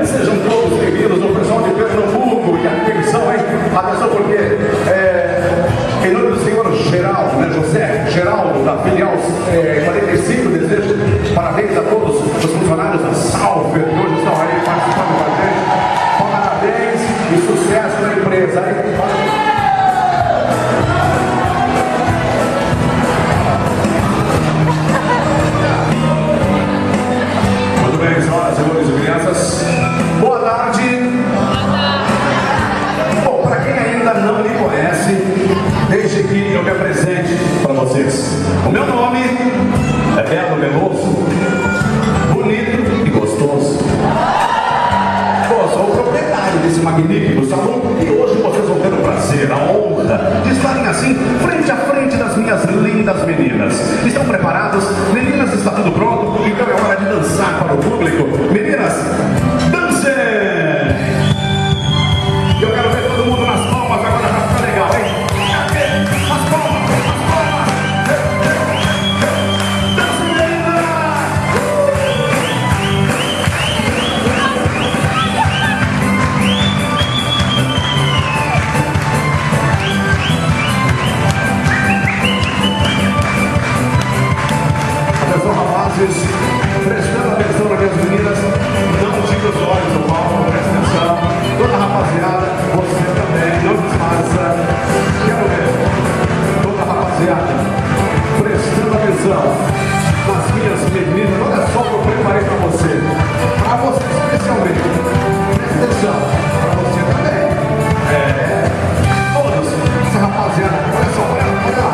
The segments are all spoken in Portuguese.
Sejam todos bem-vindos, o pessoal de Pernambuco, e atenção, hein? Atenção, porque em nome do senhor Geraldo, né, José Geraldo, da filial 45, desejo parabéns a todos os funcionários da Salve, que hoje estão aí participando com a gente. Parabéns e sucesso na empresa, hein? Muito bem, senhoras, senhores e crianças, boa tarde. Bom, para quem ainda não me conhece, desde que eu me apresente para vocês. O meu nome é Belo Meloso, bonito e gostoso. Pô, sou o proprietário desse magnífico salão e hoje vocês vão ter o prazer, a honra de estarem assim, frente a frente das minhas lindas meninas. Estão preparados? Meninas, está tudo pronto? Então é hora de dançar para o público. Meninas, dancem! Eu quero ver todo mundo nas palmas agora para ficar legal, hein? As palmas, as palmas! Dancem, meninas! Atenção, rapazes, prestando atenção nas minhas meninas, não tire os olhos do palco, presta atenção. Toda rapaziada, você também, não disfarça. Quero ver toda rapaziada prestando atenção nas minhas meninas. Olha só o que eu preparei para você especialmente. Presta atenção, para você também. Todos, essa rapaziada, olha só, olha lá.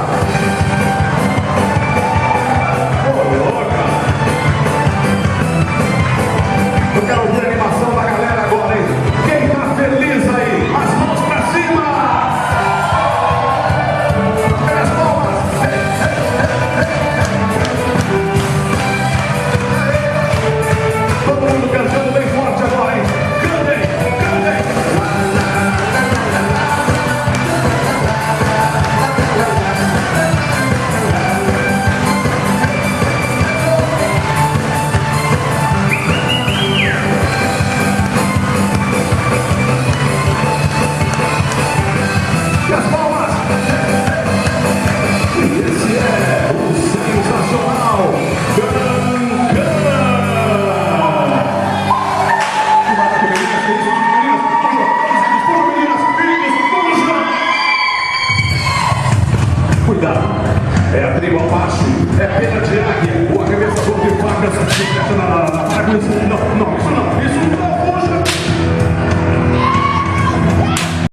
Eu quero ouvir a animação da galera agora, hein? Quem tá feliz aí? As mãos pra cima! Pega as palmas! Todo mundo cantando bem forte agora, hein? Cantem! Cantem! E as palmas! Esse é o sensacional Cancana! Que maravilha, meninas, vamos lá! Cuidado! É a tribo abaixo, é pena de águia, ou a cabeça sobre facas, na frequência, não, isso